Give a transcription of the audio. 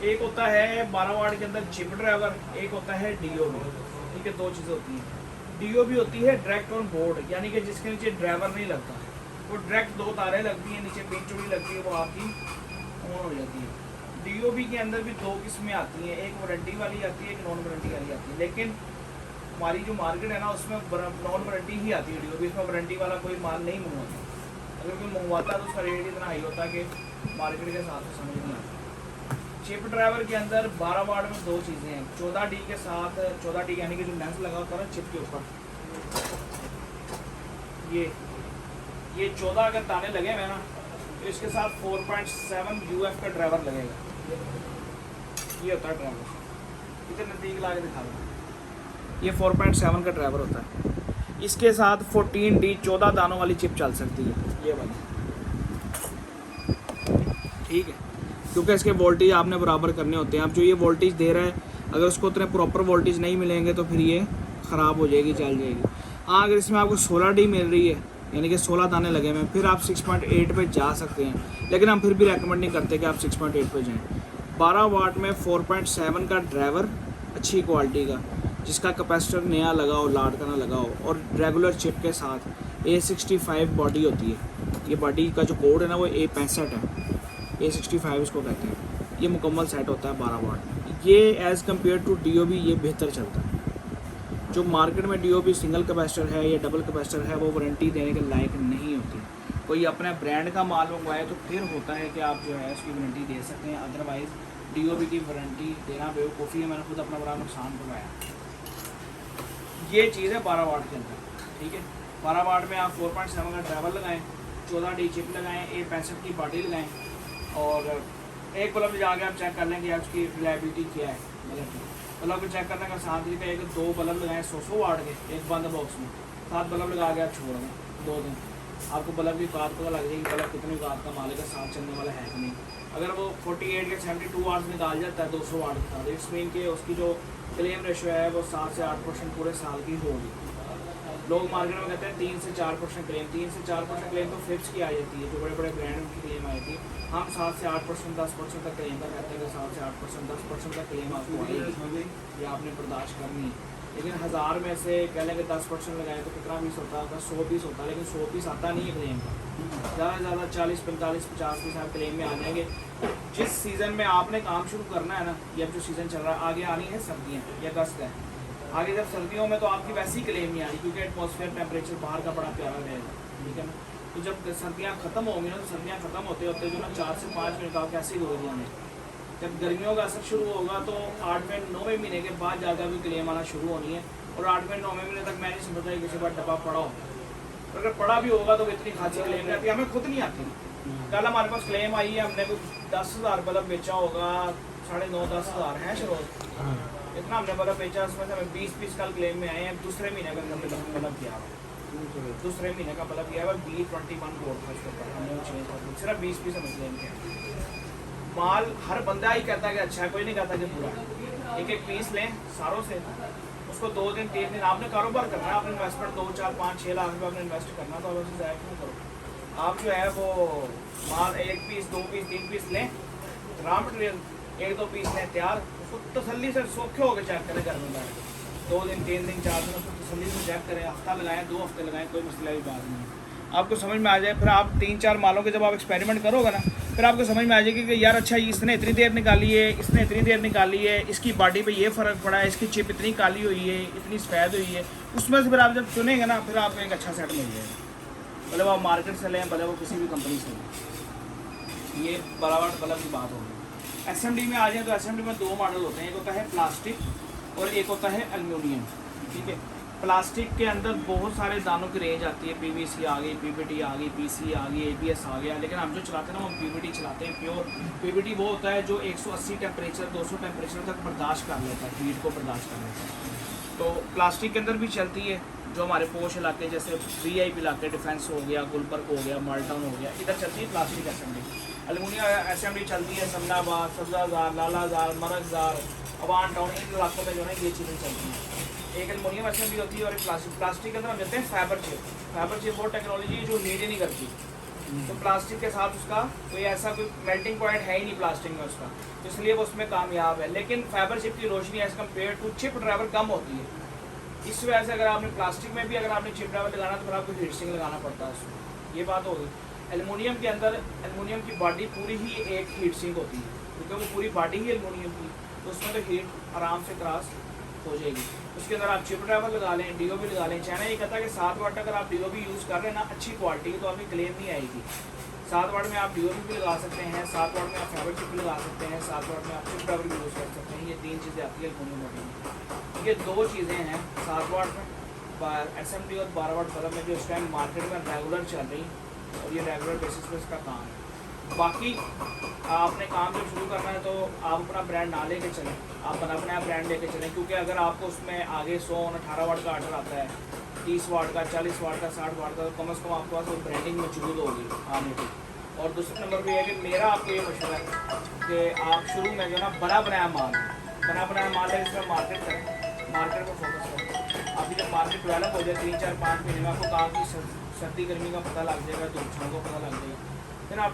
एक होता है 12 वाट के अंदर चिप ड्राइवर, एक होता है डीओबी। ठीक है, दो चीज़ें होती हैं। डीओबी होती है डायरेक्ट ऑन बोर्ड, यानी कि जिसके नीचे ड्राइवर नहीं लगता, वो डायरेक्ट दो तारें लगती हैं, नीचे पिन चुड़ी लगती है, वो आपकी ऑन हो जाती है। डीओबी के अंदर भी दो किस्में आती हैं, एक वारंटी वाली आती है, एक नॉन वारंटी वाली आती है। लेकिन हमारी जो मार्केट है ना, उसमें नॉन वारंटी ही आती है डीओबी, इसमें वारंटी वाला कोई माल नहीं मंगवाता। अगर कोई मंगवाता तो उसका रेट इतना हाई होता कि मार्केट के साथ समझ नहीं आता। चिप ड्राइवर के अंदर 12 वाट में दो चीज़ें हैं। 14D के साथ 14D यानी कि जो लेंस लगा होता है ना चिप के ऊपर, ये 14 अगर दाने लगे हुए ना, तो इसके साथ 4.7 UF का ड्राइवर लगेगा। ये होता है ड्राइवर, इतने नज़दीक ला के दिखा रहा, ये 4.7 का ड्राइवर होता है। इसके साथ 14D 14 दानों वाली चिप चल सकती है, ये वाली। ठीक है, क्योंकि इसके वोल्टेज आपने बराबर करने होते हैं। अब जो ये वोल्टेज दे रहा है, अगर उसको उतने प्रॉपर वोल्टेज नहीं मिलेंगे तो फिर ये ख़राब हो जाएगी, चल जाएगी। हाँ, अगर इसमें आपको 16D मिल रही है, यानी कि 16 दाने लगे हुए हैं, फिर आप 6.8 पे जा सकते हैं। लेकिन हम फिर भी रेकमेंड नहीं करते कि आप 6.8 पे जाएं। 12 वाट में 4.7 का ड्राइवर अच्छी क्वालिटी का, जिसका कैपेसिटर नया लगा हो, लाट का ना लगा हो, और रेगुलर चिप के साथ A65 बॉडी होती है। ये बॉडी का जो कोड है ना, वो A65 है, A65 इसको कहते हैं। ये मुकम्मल सेट होता है 12 वाट। ये एज़ कम्पेयर टू डीओबी ये बेहतर चलता है। जो मार्केट में डीओबी सिंगल कैपेसिटर है या डबल कैपेसिटर है, वो वारंटी देने के लायक नहीं होती। कोई अपने ब्रांड का माल मंगवाए तो फिर होता है कि आप जो है उसकी वारंटी दे सकते हैं, अदरवाइज़ डीओबी की वारंटी देना बेवकूफ़ी है। मैंने खुद अपना बड़ा नुकसान करवाया। ये चीज़ है 12 वाट के अंदर। ठीक है, 12 वाट में आप 4.7 का ड्राइवर लगाएँ, 14D चिप लगाएँ, A65 की बॉडी लगाएँ, और एक बल्ब जाके आप चेक कर लें कि उसकी रिलायबिलिटी क्या है। बल्ब को चेक करने का साथ ही एक 2 बल्ब लगाएं 100 वाट के एक बंद बॉक्स में, 7 बल्ब लगा के आप छोड़ दें 2 दिन, आपको बल्ब की औकात पता लग जाएगी, बल्ब कितनी औकात का मालिक है, साथ चलने वाला है कि नहीं। अगर वो 48 या 72 वाट निकाल जाता है 200 वाट के साथ, इट्स मीन कि उसकी जो क्लेम रेशो है वो 7 से 8% पूरे साल की होगी। लोग मार्केट में कहते हैं 3 से 4% क्लेम, 3 से 4% क्लेम तो फिप्स की आ जाती है, जो बड़े बड़े ब्रांड की क्लेम आई थी। हम 7 से 8%, 10% तक क्लेम का कहते हैं कि 7 से 8%, 10% का क्लेम आपको आएगी, ये आपने बर्दाश्त करनी है। लेकिन 1000 में से कह लें कि 10% लगाए तो कितना पीस होता है, 100 पीस होता है, लेकिन 100 पीस आता नहीं है क्लेम का। ज़्यादा से ज़्यादा 40, 45, 50 पीस आप क्लेम में आ जाएंगे। जिस सीज़न में आपने काम शुरू करना है ना, ये अब जो सीज़न चल रहा है, आगे आनी है सर्दियाँ या अगस्त है, आगे जब सर्दियों में तो आपकी वैसी क्लेम नहीं आ रही, क्योंकि एटमॉस्फेयर टेम्परेचर बाहर का बड़ा प्यारा रहेगा। ठीक है ना, तो जब सर्दियाँ ख़त्म होंगी ना, तो सर्दियाँ ख़त्म होते होते जो ना 4 से 5 मिनट आप कैसे हो जाने, जब गर्मियों का असर शुरू होगा तो 8वें 9वें महीने के बाद ज़्यादा भी क्लेम आना शुरू होनी है। और 8वें 9वें महीने तक मैं नहीं समझता कि किसी बार डब्बा पड़ा हो, और अगर पड़ा भी होगा तो इतनी खासी क्लेम रहती है, हमें खुद नहीं आती। कल हमारे पास क्लेम आई है, हमने कोई 10,000 बल्ब बेचा होगा, 9.5-10 हज़ार है शरोज, इतना हमने बल्ब बेचा, उसमें से हमें 20 पीस कल क्लेम में आए हैं। दूसरे महीने का हमने बल्ब किया हुआ, दूसरे महीने का बल्ब किया हुआ, B21 कोड था उसके ऊपर, हमने वो चेंज सिर्फ 20 पीस हमें क्लेम किया। माल हर बंदा ही कहता है कि अच्छा है, कोई नहीं कहता कि बुरा। एक एक पीस लें सारों से, उसको 2 दिन 3 दिन आपने कारोबार करना है, आपने इन्वेस्टमेंट 2, 4, 5, 6 लाख रुपये आपने इन्वेस्ट करना, तो आप ज़ाया क्यों करो। आप जो है वो माल 1 पीस 2 पीस 3 पीस लें, रॉ मटेरियल 1-2 पीस लें तैयार, उसको तसल्ली से सौखे होकर चेक करें घर में बैठ, 2 दिन 3 दिन 4 दिन उसको तसल्ली से चेक करें, हफ्ता लगाएं 2 हफ्ते लगाएं, कोई मसला की बात नहीं है, आपको समझ में आ जाए। फिर आप 3-4 मालों के जब आप एक्सपेरिमेंट करोगे ना, फिर आपको समझ में आ जाएगी कि यार अच्छा इसने इतनी देर निकाली है, इसने इतनी देर निकाली है, इसकी बॉडी पे ये फ़र्क पड़ा है, इसकी चिप इतनी काली हुई है, इतनी सफ़ेद हुई है, उसमें से फिर आप जब चुनेंगे ना, फिर आपको एक अच्छा सेट मिल जाएगा। मतलब आप मार्केट से लें, भले वो किसी भी कंपनी से लें, ये बराबर बल्ब की बात होगी। SMD में आ जाए तो SMD में 2 मॉडल होते हैं, एक होता है प्लास्टिक और एक होता है एल्यूमिनियम। ठीक है, प्लास्टिक के अंदर बहुत सारे दानों की रेंज आती है, PVC आ गई, PPT आ गई, PC आ गई, ABS आ गया, लेकिन हम जो चलाते हैं ना वो PPT चलाते हैं। प्योर PPT वो होता है जो 180 टेम्परेचर 200 टेम्परेचर तक बर्दाश्त कर लेता है, हीट को बर्दाश्त कर लेता है। तो प्लास्टिक के अंदर भी चलती है, जो हमारे पोश इलाके जैसे VIP इलाके, डिफेंस हो गया, गुलबर्ग हो गया, माल्टाउन हो गया, इधर चलती है प्लास्टिक SMD। एल्यूमिनियम SMD चलती है समनाबाद, सब्जाजार, लालाजार, मरकजार, अवान टाउन, इन इलाकों में जो है ये चीज़ें चलती हैं। एक एल्यूमिनियम SMD होती है और एक प्लास्टिक। प्लास्टिक के अंदर हम कहते हैं फाइबर चिप। फाइबर चिप वो टेक्नोलॉजी है जो हीट ही नहीं करती, तो प्लास्टिक के साथ उसका कोई ऐसा कोई मेल्टिंग पॉइंट है ही नहीं प्लास्टिक में उसका, तो इसलिए वो उसमें कामयाब है। लेकिन फाइबर चिप की रोशनी as compared to chip driver कम होती है। इस वजह से अगर आपने प्लास्टिक में भी अगर आपने चिप ड्राइवर लगाना तो फिर आपको हीट सिंक लगाना पड़ता है उसमें। ये बात होगी। एलुमिनियम के अंदर एलुमिनियम की बॉडी पूरी ही एक हीट सिंक होती है, क्योंकि वो पूरी बॉडी ही एलुमिनियम की, तो उसमें तो हीट आराम से क्रॉस हो जाएगी। उसके अंदर आप चिप ड्राइवर लगा लें, DOB लगा लें। चाइना ये कहता है कि 7 वाट अगर आप DOB यूज़ कर रहे हैं ना अच्छी क्वालिटी की, तो आपकी क्लेम नहीं आएगी। 7 वाट में आप DOB भी लगा सकते हैं, 7 वाट में आप फाइबर चिप भी लगा सकते हैं, 7 वाट में आप चिप ड्राइवर भी यूज़ कर सकते हैं। ये 3 चीज़ें आती है एलुमिनियम बॉडी में। ये 2 चीज़ें हैं 7 वाट में SMD और 12 वाट बल्ब में, जो इस टाइम मार्केट में रेगुलर चल रही, और ये रेगुलर बेसिस पे इसका काम है। बाकी आपने काम जब शुरू करना है तो आप अपना ब्रांड ना लेके चलें, आप अपना ब्रांड लेके चलें, क्योंकि अगर आपको उसमें आगे 118 वाट का ऑर्डर आता है, 30 वाट का, 40 वाट का, 60 वाट का, तो कम से कम आपके पास वो ब्रांडिंग मौजूद होगी आने की। और दूसरा नंबर भी है कि मेरा आपको ये मशवरा है कि आप शुरू में जो ना बना बनाया माल है इसमें मार्केट करें, मार्केट पर फोकस करें। अभी जब मार्केट डेवलप हो जाए 3, 4, 5 महीने में आपको काम की सर्दी गर्मी का पता लग जाएगा, धूप छाँव का पता लग जाएगा, फिर आप